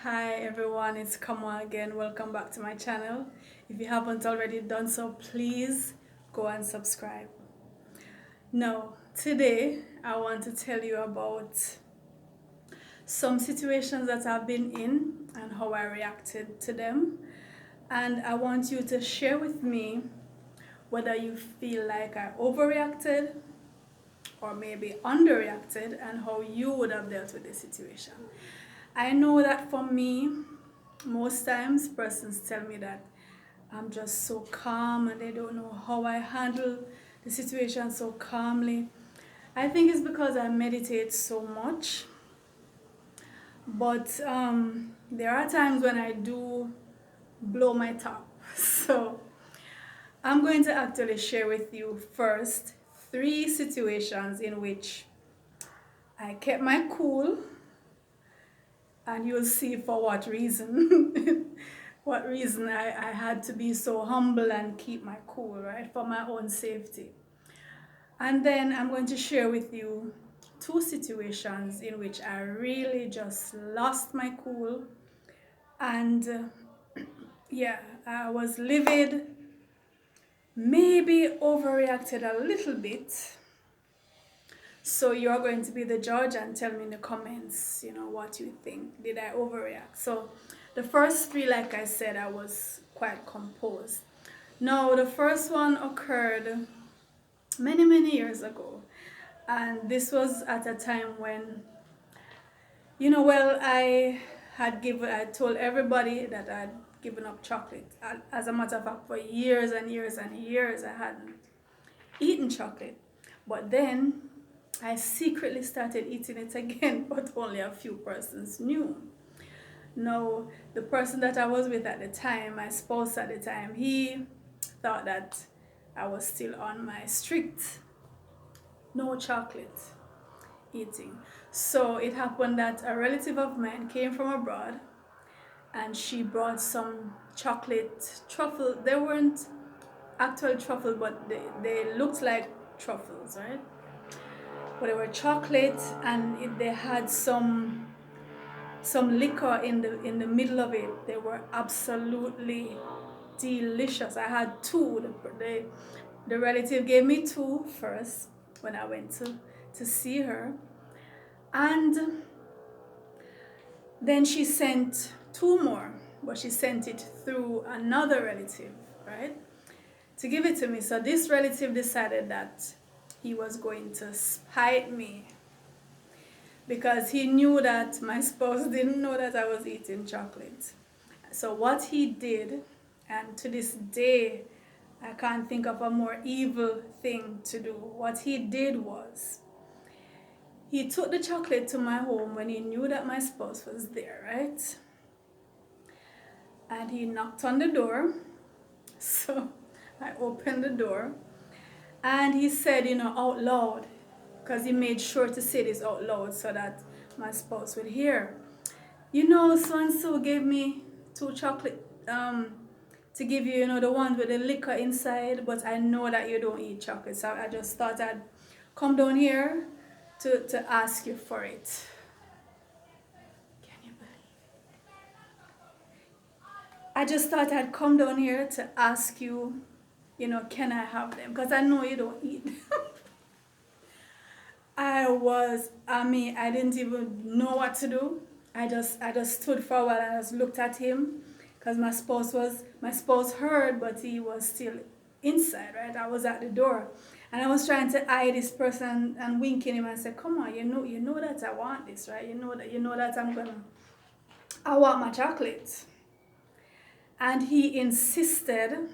Hi everyone, it's Kamau again. Welcome back to my channel. If you haven't already done so, please go and subscribe. Now, today I want to tell you about some situations that I've been in and how I reacted to them. And I want you to share with me whether you feel like I overreacted or maybe underreacted and how you would have dealt with the situation. I know that for me, most times persons tell me that I'm just so calm and they don't know how I handle the situation so calmly. I think it's because I meditate so much. But there are times when I do blow my top. So I'm going to actually share with you first 3 situations in which I kept my cool, and you'll see for what reason. What reason I had to be so humble and keep my cool, right? For my own safety. And then I'm going to share with you 2 situations in which I really just lost my cool. And yeah, I was livid, maybe overreacted a little bit. So you're going to be the judge and tell me in the comments, what you think. Did I overreact? So the first 3, like I said, I was quite composed. Now, the first one occurred many, many years ago. And this was at a time when, I told everybody that I'd given up chocolate. As a matter of fact, for years and years and years, I hadn't eaten chocolate. But then I secretly started eating it again, but only a few persons knew. Now, the person that I was with at the time, my spouse at the time, he thought that I was still on my strict no chocolate eating. So it happened that a relative of mine came from abroad and she brought some chocolate truffle. They weren't actual truffle, but they looked like truffles, right? But they were chocolate, and they had some liquor in the middle of it. They were absolutely delicious. I had 2. The relative gave me 2 first when I went to see her, and then she sent 2 more, but she sent it through another relative, right, to give it to me. So this relative decided that he was going to spite me because he knew that my spouse didn't know that I was eating chocolate. So what he did, and to this day, I can't think of a more evil thing to do. What he did was, he took the chocolate to my home when he knew that my spouse was there, right? And he knocked on the door. So I opened the door, and he said, out loud, because he made sure to say this out loud so that my spouse would hear. So-and-so gave me 2 chocolate to give you, the ones with the liquor inside, but I know that you don't eat chocolate, so I just thought I'd come down here to ask you for it. Can you believe it? I just thought I'd come down here to ask you, can I have them? Because I know you don't eat them. I didn't even know what to do. I just stood for a while and I just looked at him, because my spouse heard, but he was still inside, right? I was at the door, and I was trying to eye this person and winking him and say, "Come on, you know that I want this, right? You know that I want my chocolate." And he insisted.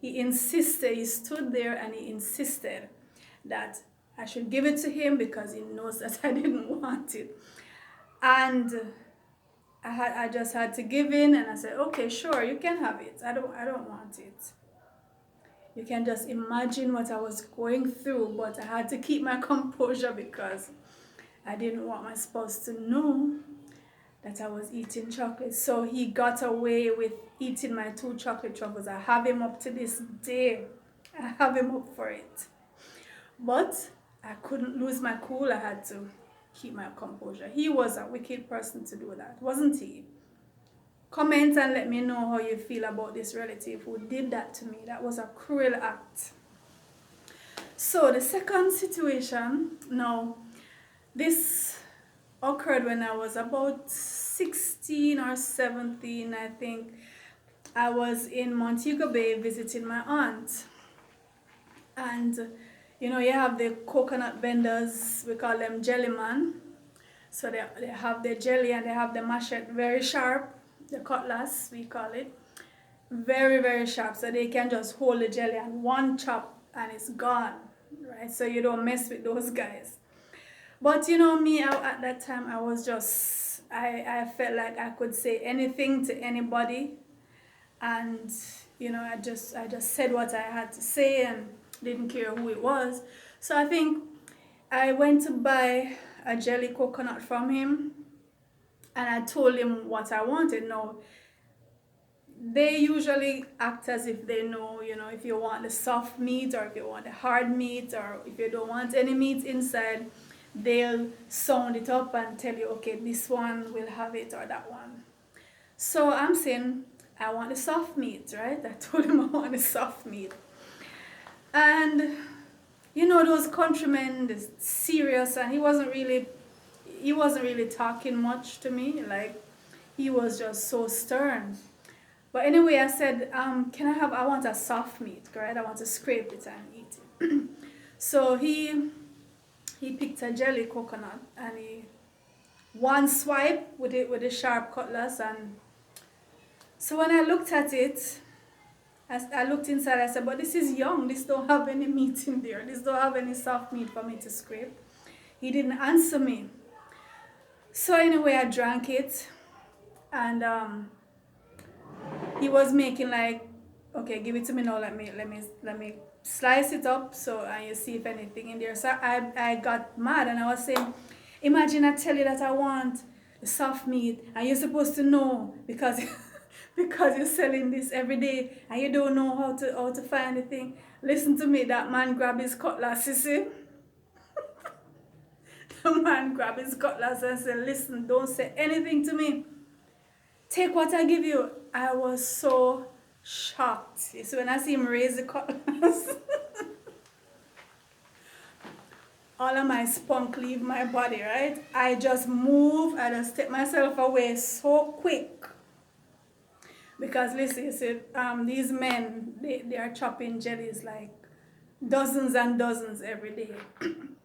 He stood there and he insisted that I should give it to him because he knows that I didn't want it. And I just had to give in, and I said, "Okay, sure, you can have it. I don't want it." You can just imagine what I was going through, but I had to keep my composure because I didn't want my spouse to know that I was eating chocolate. So he got away with eating my 2 chocolate truffles. I have him up to this day. I have him up for it. But I couldn't lose my cool. I had to keep my composure. He was a wicked person to do that, wasn't he? Comment and let me know how you feel about this relative who did that to me. That was a cruel act. So the second situation, now, this occurred when I was about 16 or 17, I think. I was in Montego Bay visiting my aunt. And, you know, you have the coconut vendors, we call them jellyman. So they have the jelly and they have the machete, very sharp, the cutlass, we call it. Very, very sharp, so they can just hold the jelly and one chop and it's gone, right? So you don't mess with those guys. But you know me, at that time, I was just, I felt like I could say anything to anybody. And, you know, I just said what I had to say and didn't care who it was. So I think I went to buy a jelly coconut from him and I told him what I wanted. Now, they usually act as if they know, you know, if you want the soft meat or if you want the hard meat or if you don't want any meat inside, they'll sound it up and tell you, okay, this one will have it or that one. So I'm saying, I want the soft meat, right? I told him I want the soft meat. And, you know, those countrymen, they're serious, and he wasn't really talking much to me. Like, he was just so stern. But anyway, I said, I want a soft meat, right? I want to scrape it and eat it. So he picked a jelly coconut and he one swipe with it with a sharp cutlass. And so when I looked at it, I looked inside, I said, but this is young, this don't have any meat in there, this don't have any soft meat for me to scrape. He didn't answer me. So anyway, I drank it, and he was making like, okay, give it to me now, let me slice it up and you see if anything in there. So I got mad and I was saying, imagine I tell you that I want the soft meat and you're supposed to know because because you're selling this every day and you don't know how to find the thing. Listen to me, that man grabbed his cutlass, you see? The man grabbed his cutlass and said, listen, don't say anything to me. Take what I give you. I was so shocked. So when I see him raise the cutlass, all of my spunk leave my body, right? I just move, I just take myself away so quick. Because listen, you see, these men, they are chopping jellies like dozens and dozens every day,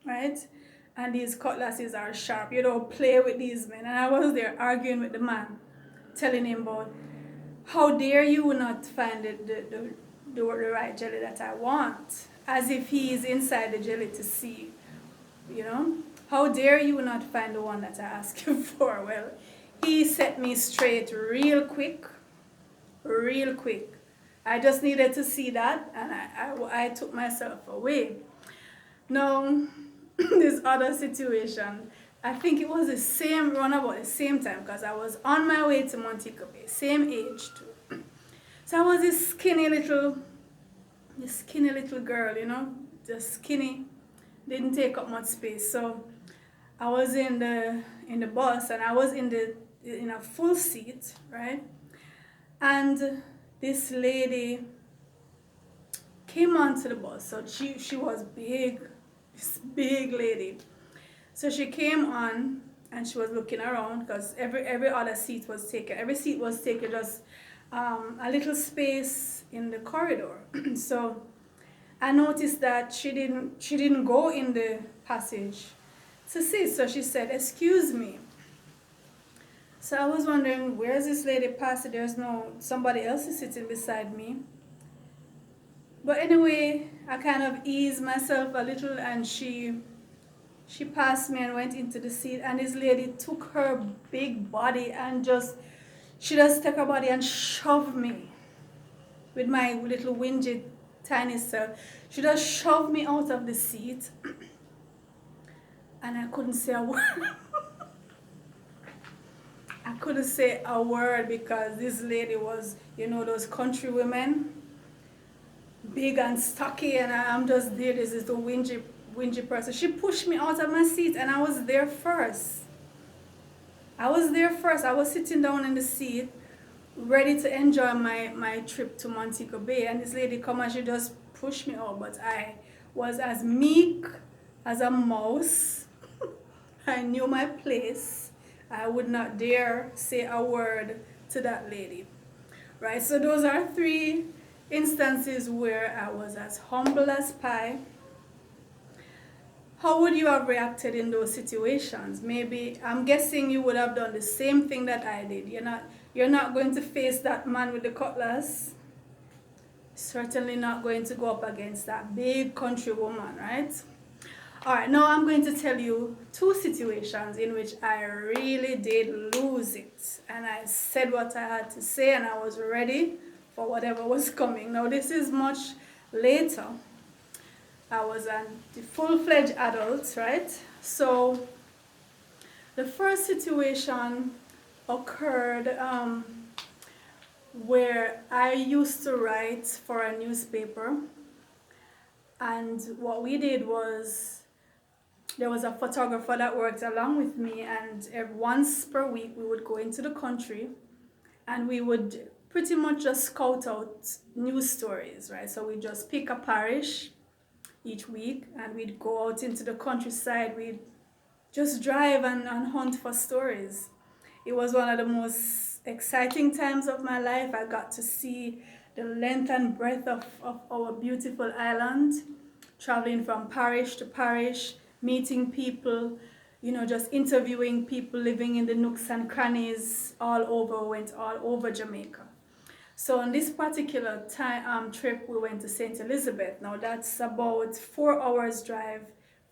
right? And these cutlasses are sharp. You don't play with these men. And I was there arguing with the man, telling him about, how dare you not find the right jelly that I want? As if he is inside the jelly to see, you know? How dare you not find the one that I asked you for? Well, he set me straight real quick. I just needed to see that, and I took myself away. Now, this other situation, I think it was the same, run about the same time, because I was on my way to Montego Bay, same age too. So I was this skinny little girl, you know, just skinny, didn't take up much space. So I was in the bus, and I was in a full seat, right? And this lady came onto the bus. So she was big, this big lady. So she came on and she was looking around because every other seat was taken. Every seat was taken just a little space in the corridor. So I noticed that she didn't go in the passage to sit. So she said, "Excuse me." So I was wondering, where's this lady passed? There's no, somebody else is sitting beside me. But anyway, I kind of eased myself a little, and she passed me and went into the seat, and this lady took her big body and she just took her body and shoved me with my little whingy tiny self. She just shoved me out of the seat, and I couldn't say a word. I couldn't say a word because this lady was, you know, those country women, big and stocky, and I'm just there, this little whingy whingy person. She pushed me out of my seat, and I was there first. I was sitting down in the seat, ready to enjoy my trip to Montego Bay, and this lady come and she just pushed me out. But I was as meek as a mouse. I knew my place. I would not dare say a word to that lady. Right? So those are 3 instances where I was as humble as pie. How would you have reacted in those situations? Maybe, I'm guessing you would have done the same thing that I did. You're not going to face that man with the cutlass. Certainly not going to go up against that big country woman, right? Alright, now I'm going to tell you 2 situations in which I really did lose it. And I said what I had to say, and I was ready for whatever was coming. Now this is much later. I was a full-fledged adult, right? So the first situation occurred where I used to write for a newspaper, and what we did was, there was a photographer that worked along with me, and once per week we would go into the country and we would pretty much just scout out news stories, right? So we just pick a parish each week and we'd go out into the countryside. We'd just drive and hunt for stories. It was one of the most exciting times of my life. I got to see the length and breadth of our beautiful island, traveling from parish to parish, meeting people, just interviewing people living in the nooks and crannies all over. Went all over Jamaica. So on this particular trip, we went to St. Elizabeth. Now that's about 4 hours drive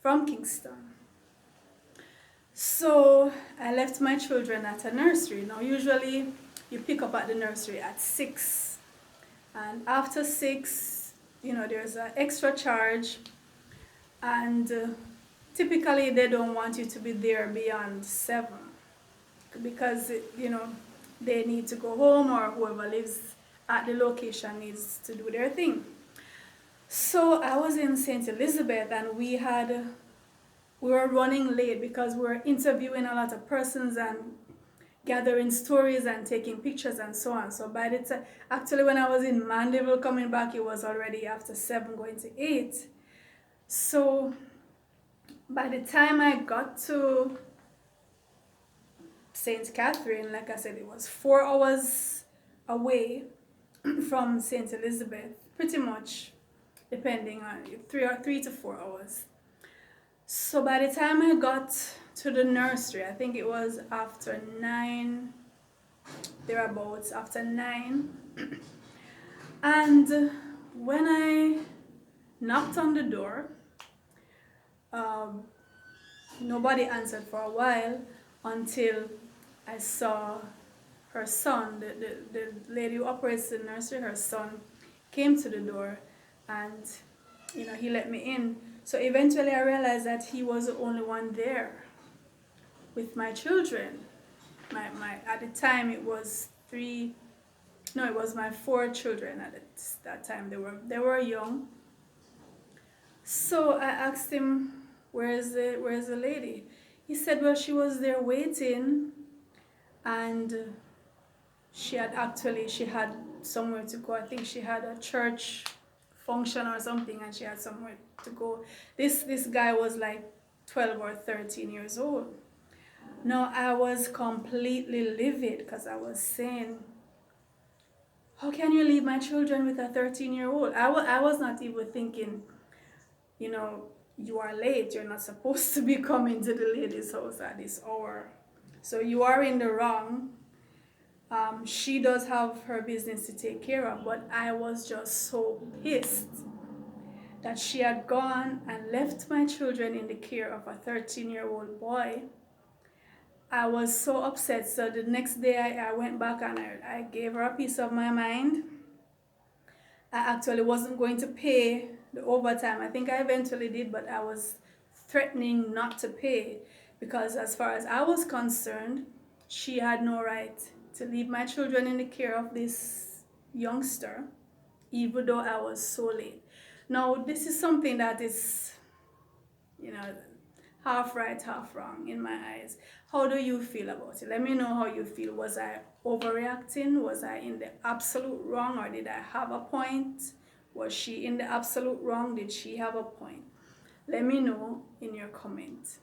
from Kingston. So I left my children at a nursery. Now usually you pick up at the nursery at 6. And after 6, there's an extra charge. And typically they don't want you to be there beyond 7. Because, they need to go home, or whoever lives at the location needs to do their thing. So I was in St. Elizabeth, and we were running late because we were interviewing a lot of persons and gathering stories and taking pictures and so on. So by the time, actually when I was in Mandeville coming back, it was already after 7 going to 8. So by the time I got to St. Catherine, like I said, it was 4 hours away from St. Elizabeth, pretty much, depending on 3 to 4 hours. So by the time I got to the nursery, I think it was after 9, thereabouts, after 9. And when I knocked on the door, nobody answered for a while, until I saw her son, the lady who operates the nursery. Her son came to the door, and he let me in. So eventually I realized that he was the only one there with my children. At the time it was it was my 4 children at that time. They were young. So I asked him, where's the lady? He said, well, she was there waiting, and she had somewhere to go. I think she had a church function or something, and she had somewhere to go. This guy was like 12 or 13 years old. Now I was completely livid, because I was saying, how can you leave my children with a 13-year-old? I was not even thinking, you are late. You're not supposed to be coming to the lady's house at this hour. So you are in the wrong. She does have her business to take care of, but I was just so pissed that she had gone and left my children in the care of a 13-year-old boy. I was so upset. So the next day I went back and I gave her a piece of my mind. I actually wasn't going to pay the overtime. I think I eventually did, but I was threatening not to pay, because as far as I was concerned, she had no right to leave my children in the care of this youngster, even though I was so late. Now, this is something that is you know, half right, half wrong in my eyes. How do you feel about it? Let me know how you feel. Was I overreacting? Was I in the absolute wrong, or did I have a point? Was she in the absolute wrong? Did she have a point? Let me know in your comment.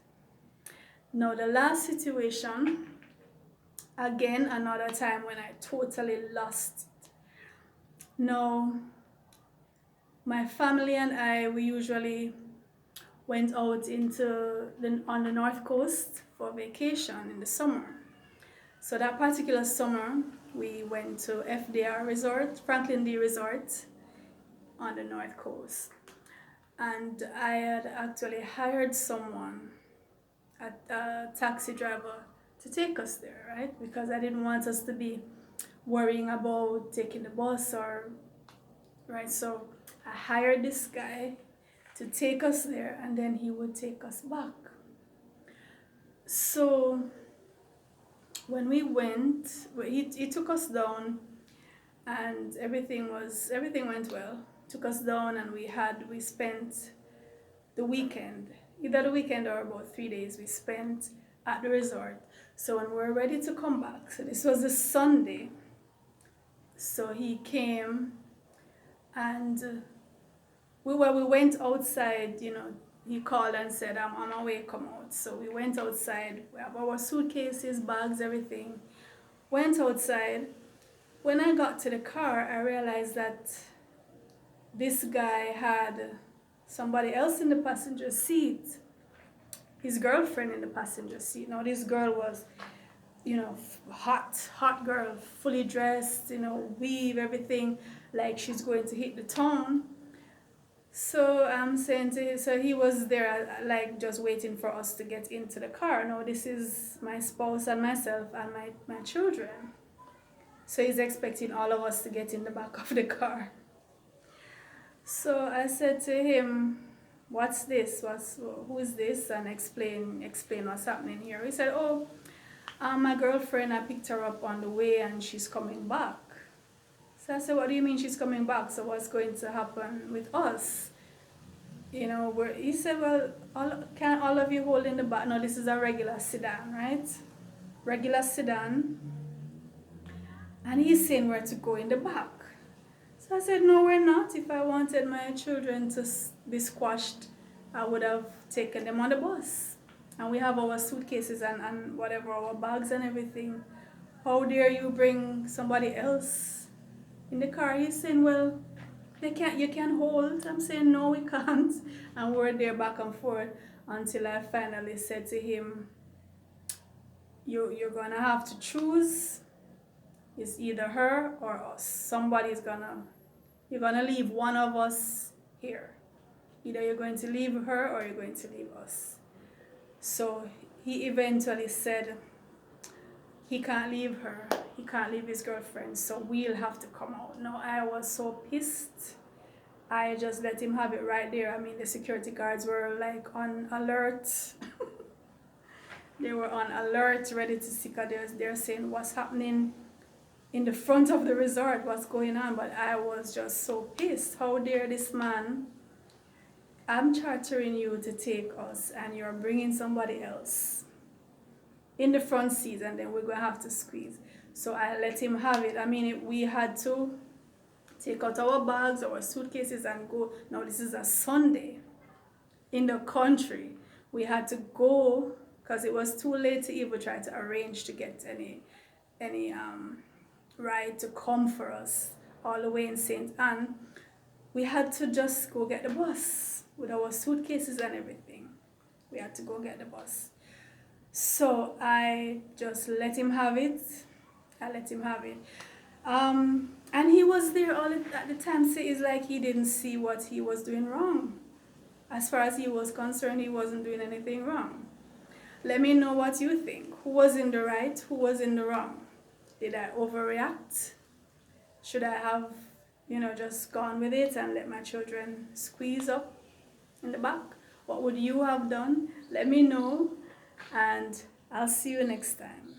Now, the last situation, again, another time when I totally lost it. Now, my family and I, we usually went out on the north coast for vacation in the summer. So that particular summer, we went to FDR Resort, Franklin D Resort on the north coast. And I had actually hired someone, a taxi driver, to take us there, right? Because I didn't want us to be worrying about taking the bus right? So I hired this guy to take us there, and then he would take us back. So when we went, he took us down, and everything went well. Took us down, and we spent the weekend, either the weekend or about 3 days, we spent at the resort. So when we were ready to come back, so this was a Sunday, so he came, and we went outside, he called and said, I'm on my way, come out. So we went outside, we have our suitcases, bags, everything. Went outside. When I got to the car, I realized that this guy had somebody else in the passenger seat, his girlfriend in the passenger seat. Now this girl was, hot girl, fully dressed, weave, everything, like she's going to hit the town. So I'm saying to him, so he was there, like just waiting for us to get into the car. Now this is my spouse and myself and my children. So he's expecting all of us to get in the back of the car. So I said to him, what's this? Who is this? And explain what's happening here. He said, my girlfriend, I picked her up on the way and she's coming back. So I said, what do you mean she's coming back? So what's going to happen with us? He said, well, can all of you hold in the back? No, this is a regular sedan, right? Regular sedan. And he's saying we're to go in the back. So I said, no, we're not. If I wanted my children to be squashed, I would have taken them on the bus. And we have our suitcases and whatever, our bags and everything. How dare you bring somebody else in the car? He's saying, well, you can hold. I'm saying, no, we can't. And we're there back and forth until I finally said to him, you're going to have to choose. It's either her or us. You're going to leave one of us here. Either you're going to leave her or you're going to leave us. So he eventually said he can't leave her. He can't leave his girlfriend. So we'll have to come out. Now, I was so pissed. I just let him have it right there. I mean, the security guards were like on alert. They were on alert, ready to see, because they're saying what's happening in the front of the resort, what's going on. But I was just so pissed. How dare this man? I'm chartering you to take us and you're bringing somebody else in the front seat, and then we're going to have to squeeze. So I let him have it. I mean, we had to take out our bags, our suitcases, and go. Now, this is a Sunday in the country. We had to go because it was too late to even try to arrange to get any ride to come for us all the way in St. Anne. We had to just go get the bus with our suitcases and everything. We had to go get the bus. So I just let him have it. And he was there all at the time. So it's like he didn't see what he was doing wrong. As far as he was concerned, he wasn't doing anything wrong. Let me know what you think. Who was in the right? Who was in the wrong? Did I overreact? Should I have, just gone with it and let my children squeeze up in the back? What would you have done? Let me know, and I'll see you next time.